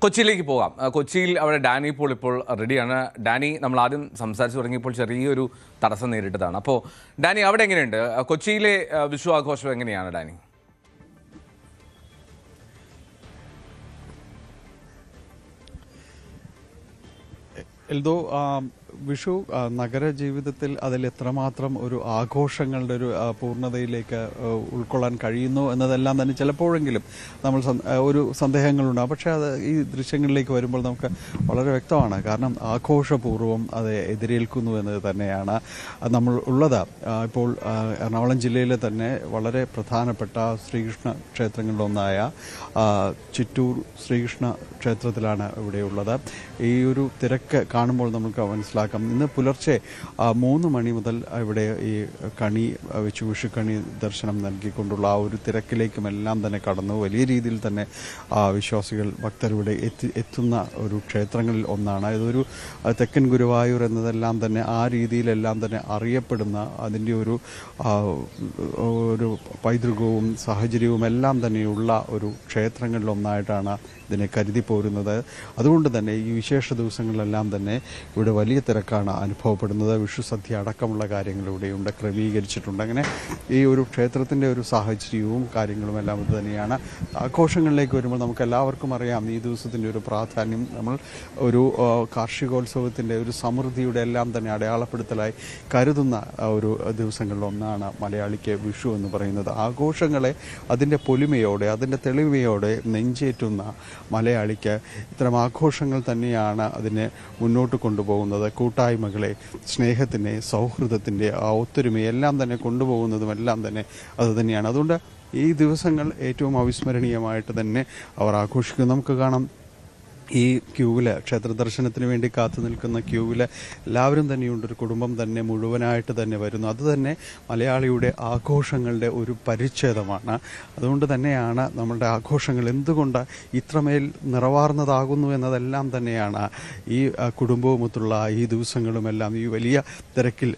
കൊച്ചിയിലേക്ക് പോകാം. കൊച്ചിയിൽ അവിടെ ഡാനി പോൾ ഇപ്പോൾ റെഡിയാണ്. ഡാനി, നമ്മൾ ആദ്യം സംസാരിച്ചു തുടങ്ങിയപ്പോൾ ചെറിയൊരു തടസ്സം നേരിട്ടതാണ്. അപ്പോൾ ഡാനി, അവിടെ എങ്ങനെയുണ്ട്? കൊച്ചിയിലെ വിഷു ആഘോഷം എങ്ങനെയാണ് ഡാനി? എൽദോ, വിഷു നഗര ജീവിതത്തിൽ അതിൽ എത്രമാത്രം ഒരു ആഘോഷങ്ങളുടെ ഒരു പൂർണ്ണതയിലേക്ക് ഉൾക്കൊള്ളാൻ കഴിയുന്നു എന്നതെല്ലാം തന്നെ ചിലപ്പോഴെങ്കിലും നമ്മൾ ഒരു സന്ദേഹങ്ങളുണ്ടാകും. പക്ഷേ അത് ഈ ദൃശ്യങ്ങളിലേക്ക് വരുമ്പോൾ നമുക്ക് വളരെ വ്യക്തമാണ്. കാരണം ആഘോഷപൂർവ്വം അത് എതിരേൽക്കുന്നു എന്നത് തന്നെയാണ് നമ്മൾ ഉള്ളത്. ഇപ്പോൾ എറണാകുളം ജില്ലയിലെ തന്നെ വളരെ പ്രധാനപ്പെട്ട ശ്രീകൃഷ്ണ ക്ഷേത്രങ്ങളിലൊന്നായ ചിറ്റൂർ ശ്രീകൃഷ്ണ ക്ഷേത്രത്തിലാണ് ഇവിടെയുള്ളത്. ഈ ഒരു തിരക്ക് കാണുമ്പോൾ നമുക്ക് മനസ്സിലാക്കാം. ഇന്ന് പുലർച്ചെ 3 മണി മുതൽ ഇവിടെ ഈ കണി വിഷുക്കണി ദർശനം നൽകിക്കൊണ്ടുള്ള ആ ഒരു തിരക്കിലേക്കുമെല്ലാം തന്നെ കടന്നു. വലിയ രീതിയിൽ തന്നെ വിശ്വാസികൾ ഭക്തരിവിടെ എത്തുന്ന ഒരു ക്ഷേത്രങ്ങളിൽ ഒന്നാണ്. ഇതൊരു തെക്കൻ ഗുരുവായൂർ എന്നതെല്ലാം തന്നെ ആ രീതിയിലെല്ലാം തന്നെ അറിയപ്പെടുന്ന അതിൻ്റെ ഒരു പൈതൃകവും സാഹചര്യവും എല്ലാം തന്നെയുള്ള ഒരു ക്ഷേത്രങ്ങളിലൊന്നായിട്ടാണ് ഇതിനെ കരുതി പോരുന്നത്. അതുകൊണ്ട് തന്നെ ഈ വിശേഷ ദിവസങ്ങളിലെല്ലാം തന്നെ ഇവിടെ വലിയ തിരക്കാണ് അനുഭവപ്പെടുന്നത്. വിഷുസദ്യ അടക്കമുള്ള കാര്യങ്ങൾ ഇവിടെയുണ്ട്, ക്രമീകരിച്ചിട്ടുണ്ട്. അങ്ങനെ ഈ ഒരു ക്ഷേത്രത്തിൻ്റെ ഒരു സാഹചര്യവും കാര്യങ്ങളും എല്ലാം ഇത് തന്നെയാണ്. ആഘോഷങ്ങളിലേക്ക് വരുമ്പോൾ നമുക്ക് എല്ലാവർക്കും അറിയാം ഈ ദിവസത്തിൻ്റെ ഒരു പ്രാധാന്യം. നമ്മൾ ഒരു കാർഷികോത്സവത്തിൻ്റെ ഒരു സമൃദ്ധിയുടെ എല്ലാം തന്നെ അടയാളപ്പെടുത്തലായി കരുതുന്ന ഒരു ദിവസങ്ങളിലൊന്നാണ് മലയാളിക്ക് വിഷു എന്ന് പറയുന്നത്. ആഘോഷങ്ങളെ അതിൻ്റെ പൊലിമയോടെ അതിൻ്റെ തെളിമയോടെ നെഞ്ചേറ്റുന്ന മലയാളിക്ക് ഇത്തരം ആഘോഷങ്ങൾ തന്നെയാണ് അതിനെ മുന്നോട്ട് കൊണ്ടുപോകുന്നത്. കൂട്ടായ്മകളെ, സ്നേഹത്തിൻ്റെ, സൗഹൃദത്തിൻ്റെ ആ ഒത്തൊരുമയെല്ലാം തന്നെ കൊണ്ടുപോകുന്നതുമെല്ലാം തന്നെ അത് തന്നെയാണ്. അതുകൊണ്ട് ഈ ദിവസങ്ങൾ ഏറ്റവും അവിസ്മരണീയമായിട്ട് തന്നെ അവർ ആഘോഷിക്കും. നമുക്ക് കാണാം ഈ ക്യൂവിൽ, ക്ഷേത്ര ദർശനത്തിന് വേണ്ടി കാത്തു നിൽക്കുന്ന ക്യൂവിൽ എല്ലാവരും തന്നെയുണ്ട്. ഒരു കുടുംബം തന്നെ മുഴുവനായിട്ട് തന്നെ വരുന്നു. അതുതന്നെ മലയാളിയുടെ ആഘോഷങ്ങളുടെ ഒരു പരിച്ഛേദമാണ്. അതുകൊണ്ട് തന്നെയാണ് നമ്മളുടെ ആഘോഷങ്ങൾ എന്തുകൊണ്ട് ഇത്രമേൽ നിറവാർന്നതാകുന്നു എന്നതെല്ലാം തന്നെയാണ് ഈ കുടുംബവുമൊത്തുള്ള ഈ ദിവസങ്ങളുമെല്ലാം. ഈ വലിയ തിരക്കിൽ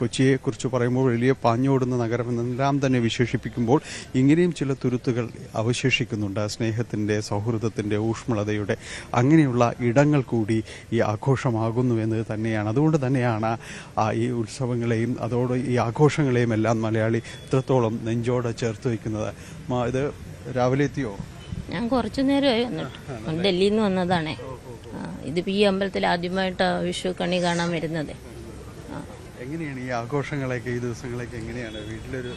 കൊച്ചിയെക്കുറിച്ച് പറയുമ്പോൾ വലിയ പാഞ്ഞോടുന്ന നഗരം എന്നെല്ലാം തന്നെ വിശേഷിപ്പിക്കുമ്പോൾ ഇങ്ങനെയും ചില തുരുത്തുകൾ അവശേഷിക്കുന്നുണ്ട്. സ്നേഹത്തിൻ്റെ, സൗഹൃദത്തിൻ്റെ, ഊഷ്മളതയുടെ അങ്ങനെയുള്ള ഇടങ്ങൾ കൂടി ഈ ആഘോഷമാകുന്നു എന്നത് തന്നെയാണ്. അതുകൊണ്ട് തന്നെയാണ് ഈ ഉത്സവങ്ങളെയും അതോടെ ഈ ആഘോഷങ്ങളെയും എല്ലാം മലയാളി ഇത്രത്തോളം നെഞ്ചോടെ ചേർത്ത് വയ്ക്കുന്നത്. ഇത് രാവിലെ എത്തിയോ? ഞാൻ കുറച്ചു നേരമായി വന്നിട്ട്, ഡൽഹിയിൽ നിന്ന് വന്നതാണേ. ഇതിപ്പോൾ ഈ അമ്പലത്തിൽ ആദ്യമായിട്ട് വിഷു കണി കാണാൻ വരുന്നത്. എങ്ങനെയാണ് ഈ ആഘോഷങ്ങളൊക്കെ, ഈ ദിവസങ്ങളൊക്കെ എങ്ങനെയാണ് വീട്ടിലൊരു?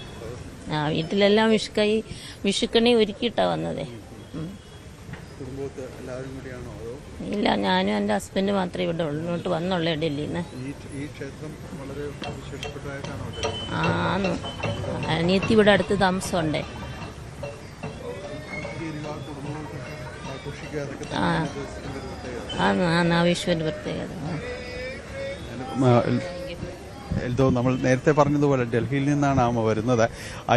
വീട്ടിലെല്ലാം വിഷുക്കണി ഒരുക്കിയിട്ടാണ് വന്നതേ. ഇല്ല, ഞാനും എൻ്റെ ഹസ്ബൻഡ് മാത്രമേ ഇവിടെ ഉള്ളോട്ട് വന്നുള്ളൂ ഡൽഹിയിൽ നിന്ന്. ആന്ന് അനിയത്തി ഇവിടെ അടുത്ത് താമസമുണ്ടേ. ആ വിഷുവിൻ്റെ പ്രത്യേകത. എൽദോ, നമ്മൾ നേരത്തെ പറഞ്ഞതുപോലെ ഡൽഹിയിൽ നിന്നാണ് ആമ വരുന്നത്.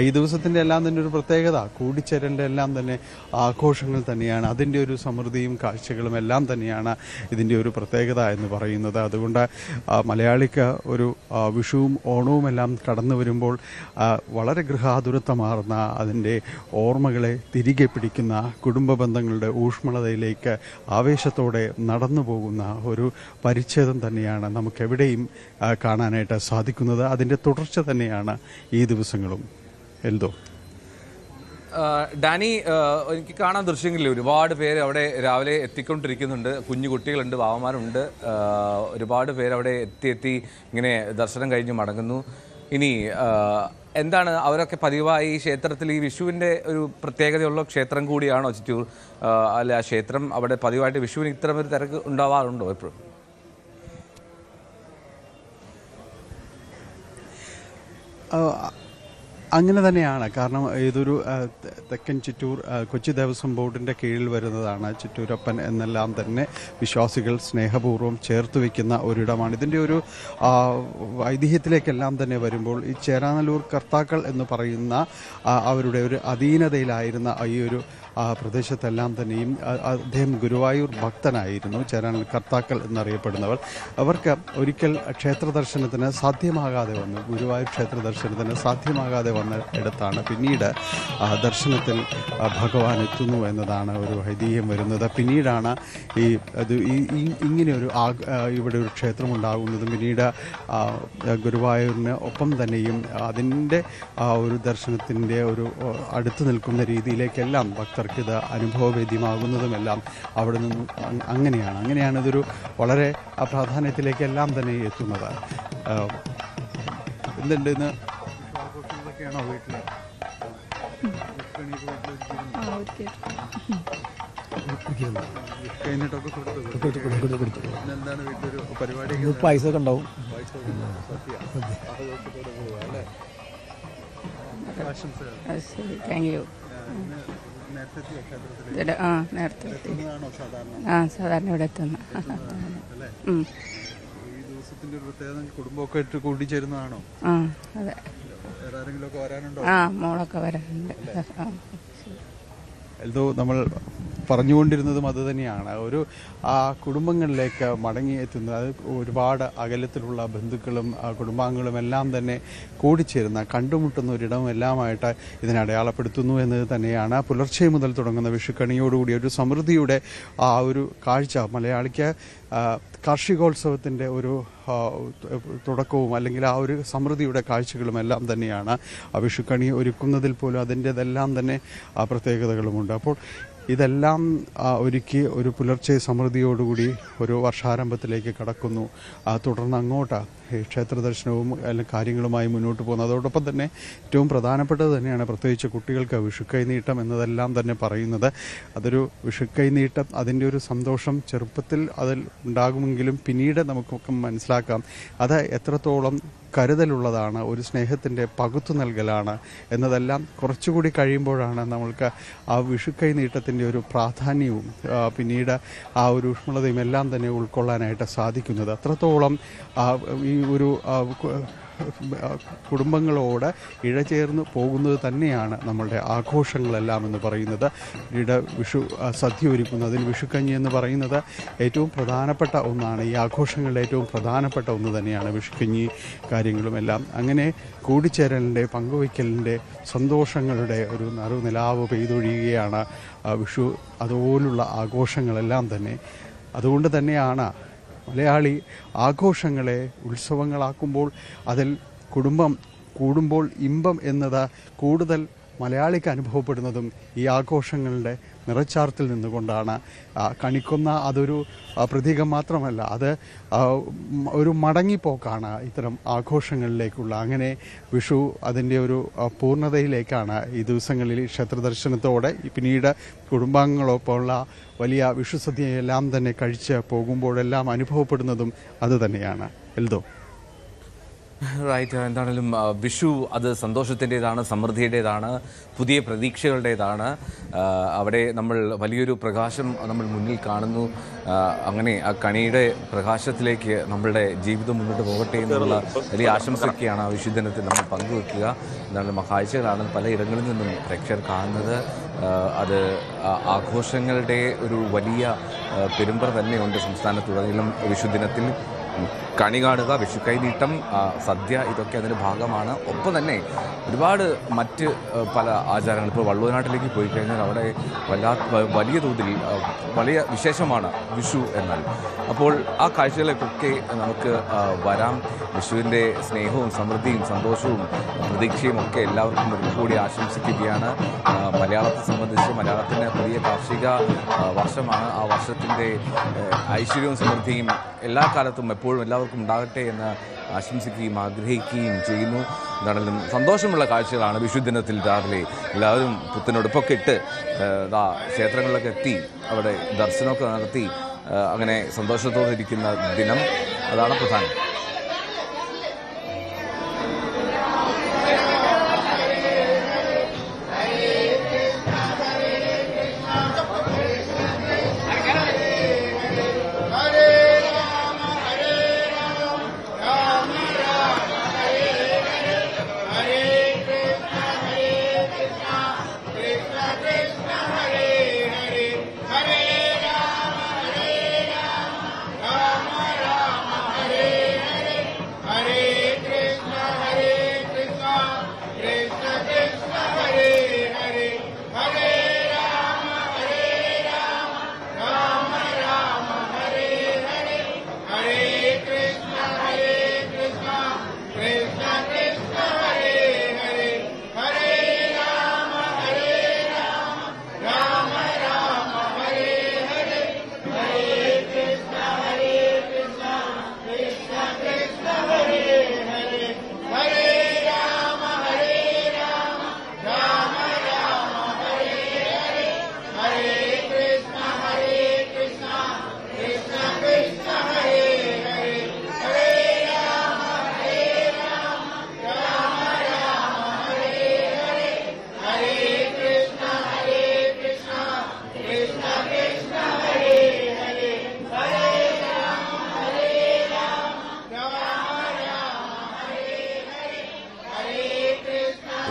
ഈ ദിവസത്തിൻ്റെ എല്ലാം തന്നെ ഒരു പ്രത്യേകത കൂടിച്ചേരലിൻ്റെ എല്ലാം തന്നെ ആഘോഷങ്ങൾ തന്നെയാണ്. അതിൻ്റെ ഒരു സമൃദ്ധിയും കാഴ്ചകളും എല്ലാം തന്നെയാണ് ഇതിൻ്റെ ഒരു പ്രത്യേകത എന്ന് പറയുന്നത്. അതുകൊണ്ട് മലയാളിക്ക് ഒരു വിഷുവും ഓണവും എല്ലാം കടന്നു വരുമ്പോൾ വളരെ ഗൃഹാതുരത്വമാർന്ന അതിൻ്റെ ഓർമ്മകളെ തിരികെ പിടിക്കുന്ന, കുടുംബ ബന്ധങ്ങളുടെ ഊഷ്മളതയിലേക്ക് ആവേശത്തോടെ നടന്നു പോകുന്ന ഒരു പരിച്ഛേദം തന്നെയാണ് നമുക്കെവിടെയും കാണാനായിട്ട് സാധിക്കുന്നത്. അതിൻ്റെ തുടർച്ച തന്നെയാണ് ഈ ദിവസങ്ങളും. എൽദോ, ഡാനി, എനിക്ക് കാണാൻ ദൃശ്യങ്ങളിൽ ഒരുപാട് പേര് അവിടെ രാവിലെ എത്തിക്കൊണ്ടിരിക്കുന്നുണ്ട്. കുഞ്ഞു കുട്ടികളുണ്ട്, വാവന്മാരുണ്ട്. ഒരുപാട് പേര് അവിടെ എത്തി ഇങ്ങനെ ദർശനം കഴിഞ്ഞ് മടങ്ങുന്നു. ഇനി എന്താണ് അവരൊക്കെ പതിവായി ഈ ക്ഷേത്രത്തിൽ ഈ വിഷുവിൻ്റെ ഒരു പ്രത്യേകതയുള്ള ക്ഷേത്രം കൂടിയാണോ ചിറ്റൂർ? അല്ല, ആ ക്ഷേത്രം അവിടെ പതിവായിട്ട് വിഷുവിന് ഇത്തരം ഒരു തിരക്ക് ഉണ്ടാവാറുണ്ടോ എപ്പോഴും? അങ്ങനെ തന്നെയാണ്. കാരണം ഇതൊരു തെക്കൻ ചിറ്റൂർ കൊച്ചി ദേവസ്വം ബോർഡിൻ്റെ കീഴിൽ വരുന്നതാണ്. ചിറ്റൂരപ്പൻ എന്നെല്ലാം തന്നെ വിശ്വാസികൾ സ്നേഹപൂർവ്വം ചേർത്ത് വയ്ക്കുന്ന ഒരിടമാണ്. ഇതിൻ്റെ ഒരു ഐതിഹ്യത്തിലേക്കെല്ലാം തന്നെ വരുമ്പോൾ ഈ ചേരാനല്ലൂർ കർത്താക്കൾ എന്ന് പറയുന്ന അവരുടെ ഒരു അധീനതയിലായിരുന്ന ഈ ഒരു പ്രദേശത്തെല്ലാം തന്നെയും അദ്ദേഹം ഗുരുവായൂർ ഭക്തനായിരുന്നു. ചേരാനൽ കർത്താക്കൾ എന്നറിയപ്പെടുന്നവർ. അവർക്ക് ഒരിക്കൽ ക്ഷേത്ര ദർശനത്തിന് സാധ്യമാകാതെ വന്നു. ഗുരുവായൂർ ക്ഷേത്ര ദർശനത്തിന് സാധ്യമാകാതെ വന്ന ഇടത്താണ് പിന്നീട് ദർശനത്തിൽ ഭഗവാൻ എത്തുന്നു എന്നതാണ് ഒരു ഐതിഹ്യം വരുന്നത്. പിന്നീടാണ് ഇങ്ങനെയൊരു ഇവിടെ ഒരു ക്ഷേത്രമുണ്ടാകുന്നതും പിന്നീട് ഗുരുവായൂരിന് ഒപ്പം തന്നെയും അതിൻ്റെ ഒരു ദർശനത്തിൻ്റെ ഒരു അടുത്ത് നിൽക്കുന്ന രീതിയിലേക്കെല്ലാം ഭക്തർക്ക് ഇത് അനുഭവവേദ്യമാകുന്നതുമെല്ലാം അവിടെ നിന്ന് അങ്ങനെയാണ് ഇതൊരു വളരെ പ്രാധാന്യത്തിലേക്കെല്ലാം തന്നെ എത്തുന്നത്. എന്തുണ്ട് ഇന്ന് ആഘോഷങ്ങളൊക്കെയാണോ വീട്ടിൽ? എന്താണ് വീട്ടിലൊരു പരിപാടി? പായസമൊക്കെ ഉണ്ടാവും. Thank you. നേരത്തെ സാധാരണ ഇവിടെ എത്തുന്ന കുടുംബമൊക്കെ കൂട്ടിച്ചേരുന്നതാണോ? അതെ. വരാനുണ്ടോ? മോളൊക്കെ വരാനുണ്ട്. എന്തോ നമ്മൾ പറഞ്ഞുകൊണ്ടിരുന്നതും അതുതന്നെയാണ്. ഒരു കുടുംബങ്ങളിലേക്ക് മടങ്ങി എത്തുന്നത്, അത് ഒരുപാട് അകലത്തിലുള്ള ബന്ധുക്കളും കുടുംബാംഗങ്ങളും എല്ലാം തന്നെ കൂടിച്ചേരുന്ന കണ്ടുമുട്ടുന്ന ഒരിടം എല്ലാമായിട്ട് ഇതിനെ അടയാളപ്പെടുത്തുന്നു എന്നത് തന്നെയാണ്. പുലർച്ചെ മുതൽ തുടങ്ങുന്ന വിഷുക്കണിയോടുകൂടി ഒരു സമൃദ്ധിയുടെ ഒരു കാഴ്ച മലയാളിക്ക് കാർഷികോത്സവത്തിൻ്റെ ഒരു തുടക്കവും അല്ലെങ്കിൽ ആ ഒരു സമൃദ്ധിയുടെ കാഴ്ചകളും എല്ലാം തന്നെയാണ്. വിഷുക്കണി ഒരുക്കുന്നതിൽ പോലും അതിൻ്റെതെല്ലാം തന്നെ പ്രത്യേകതകളുമുണ്ട്. അപ്പോൾ ഇതെല്ലാം ഒരുക്കി ഒരു പുലർച്ചെ സമൃദ്ധിയോടുകൂടി ഒരു വർഷാരംഭത്തിലേക്ക് കടക്കുന്നു. തുടർന്ന് അങ്ങോട്ട് ക്ഷേത്ര ദർശനവും അല്ലെങ്കിൽ കാര്യങ്ങളുമായി മുന്നോട്ട് പോകുന്നു. അതോടൊപ്പം തന്നെ ഏറ്റവും പ്രധാനപ്പെട്ടത് തന്നെയാണ് പ്രത്യേകിച്ച് കുട്ടികൾക്ക് വിഷുക്കൈ നീട്ടം എന്നതെല്ലാം തന്നെ പറയുന്നത്. അതൊരു വിഷുക്കൈ നീട്ടം, അതിൻ്റെ ഒരു സന്തോഷം ചെറുപ്പത്തിൽ അതിൽ ഉണ്ടാകുമെങ്കിലും പിന്നീട് നമുക്കൊക്കെ മനസ്സിലാക്കാം അത് എത്രത്തോളം കരുതലുള്ളതാണ്, ഒരു സ്നേഹത്തിൻ്റെ പകുത്തു നൽകലാണ് എന്നതെല്ലാം കുറച്ചുകൂടി കഴിയുമ്പോഴാണ് നമ്മൾക്ക് ആ വിഷുക്കൈ നീട്ടത്തിൻ്റെ ഒരു പ്രാധാന്യവും പിന്നീട് ആ ഒരു ഊഷ്മളതയും എല്ലാം തന്നെ ഉൾക്കൊള്ളാനായിട്ട് സാധിക്കുന്നത്. അത്രത്തോളം ഈ ഒരു കുടുംബങ്ങളോട് ഇഴചേർന്ന് പോകുന്നത് തന്നെയാണ് നമ്മളുടെ ആഘോഷങ്ങളെല്ലാം എന്ന് പറയുന്നത്. പിന്നീട് വിഷു സദ്യ ഒരുക്കുന്നതിൽ വിഷുക്കഞ്ഞി എന്ന് പറയുന്നത് ഏറ്റവും പ്രധാനപ്പെട്ട ഒന്നാണ്. ഈ ആഘോഷങ്ങളുടെ ഏറ്റവും പ്രധാനപ്പെട്ട ഒന്ന് തന്നെയാണ് വിഷുക്കഞ്ഞി കാര്യങ്ങളുമെല്ലാം. അങ്ങനെ കൂടിച്ചേരലിൻ്റെ പങ്കുവയ്ക്കലിൻ്റെ സന്തോഷങ്ങളുടെ ഒരു നറുനിലാവ് പെയ്തൊഴിയുകയാണ് വിഷു. അതുപോലുള്ള ആഘോഷങ്ങളെല്ലാം തന്നെ. അതുകൊണ്ട് തന്നെയാണ് മലയാളി ആഘോഷങ്ങളെ ഉത്സവങ്ങളാക്കുമ്പോൾ അതിൽ കുടുംബം കൂടുമ്പോൾ ഇമ്പം എന്നത് കൂടുതൽ മലയാളിക്ക് അനുഭവപ്പെടുന്നതും ഈ ആഘോഷങ്ങളുടെ നിറച്ചാർത്തിൽ നിന്നുകൊണ്ടാണ്. കണിക്കൊന്ന അതൊരു പ്രതീകം മാത്രമല്ല, അത് ഒരു മടങ്ങിപ്പോക്കാണ് ഇത്തരം ആഘോഷങ്ങളിലേക്കുള്ള. അങ്ങനെ വിഷു അതിൻ്റെ ഒരു പൂർണ്ണതയിലേക്കാണ് ഈ ദിവസങ്ങളിൽ ക്ഷേത്രദർശനത്തോടെ പിന്നീട് കുടുംബാംഗങ്ങളൊപ്പമുള്ള വലിയ വിഷുസദ്യയെല്ലാം തന്നെ കഴിച്ച് പോകുമ്പോഴെല്ലാം അനുഭവപ്പെടുന്നതും അതുതന്നെയാണ്. എൽദോ റൈറ്റ്. എന്താണെങ്കിലും വിഷു അത് സന്തോഷത്തിൻ്റെതാണ്, സമൃദ്ധിയുടേതാണ്, പുതിയ പ്രതീക്ഷകളുടേതാണ്. അവിടെ നമ്മൾ വലിയൊരു പ്രകാശം നമ്മൾ മുന്നിൽ കാണുന്നു. അങ്ങനെ ആ കണിയുടെ പ്രകാശത്തിലേക്ക് നമ്മളുടെ ജീവിതം മുന്നോട്ട് പോകട്ടെ എന്നുള്ള വലിയ ആശംസയൊക്കെയാണ് ആ വിഷുദിനത്തിൽ നമ്മൾ പങ്കുവെക്കുക. എന്താണ് കാഴ്ചകളാണ് പലയിടങ്ങളിൽ നിന്നും പ്രേക്ഷകർ കാണുന്നത്. അത് ആഘോഷങ്ങളുടെ ഒരു വലിയ പെരുമ്പറ തന്നെയുണ്ട് സംസ്ഥാനത്തുടനീളം വിഷുദിനത്തിൽ. കണി കാണുക, വിഷുക്കൈ നീട്ടം, സദ്യ, ഇതൊക്കെ അതിൻ്റെ ഭാഗമാണ്. ഒപ്പം തന്നെ ഒരുപാട് മറ്റ് പല ആചാരങ്ങൾ. ഇപ്പോൾ വള്ളുവനാട്ടിലേക്ക് പോയി കഴിഞ്ഞാൽ അവിടെ വലിയ തോതിൽ വലിയ വിശേഷമാണ് വിഷു എന്നാൽ. അപ്പോൾ ആ കാഴ്ചകളിലേക്കൊക്കെ നമുക്ക് വരാം. വിഷുവിൻ്റെ സ്നേഹവും സമൃദ്ധിയും സന്തോഷവും പ്രതീക്ഷയും ഒക്കെ എല്ലാവർക്കും ഒരു കൂടി ആശംസിക്കുകയാണ്. മലയാളത്തെ സംബന്ധിച്ച് മലയാളത്തിൻ്റെ പുതിയ കാർഷിക വർഷമാണ്. ആ വർഷത്തിൻ്റെ ഐശ്വര്യവും സമൃദ്ധിയും എല്ലാ കാലത്തും എപ്പോഴും എല്ലാവർക്കും ഉണ്ടാകട്ടെ എന്ന് ആശംസിക്കുകയും ആഗ്രഹിക്കുകയും ചെയ്യുന്നു. എന്താണെങ്കിലും സന്തോഷമുള്ള കാഴ്ചകളാണ് വിഷുദിനത്തിൽ. രാവിലെ എല്ലാവരും പുത്തനുടുപ്പൊക്കെ ഇട്ട് ക്ഷേത്രങ്ങളിലൊക്കെ എത്തി അവിടെ ദർശനമൊക്കെ നടത്തി അങ്ങനെ സന്തോഷത്തോടെ ഇരിക്കുന്ന ദിനം, അതാണ് പ്രധാനം. Hare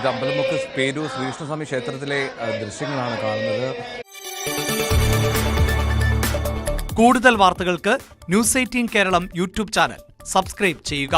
ഇത് അമ്പലമുക്ക് പേരൂർ ശ്രീകൃഷ്ണസ്വാമി ക്ഷേത്രത്തിലെ ദൃശ്യങ്ങളാണ് കാണുന്നത്. കൂടുതൽ വാർത്തകൾക്ക് news 18 Keralam YouTube channel subscribe ചെയ്യുക.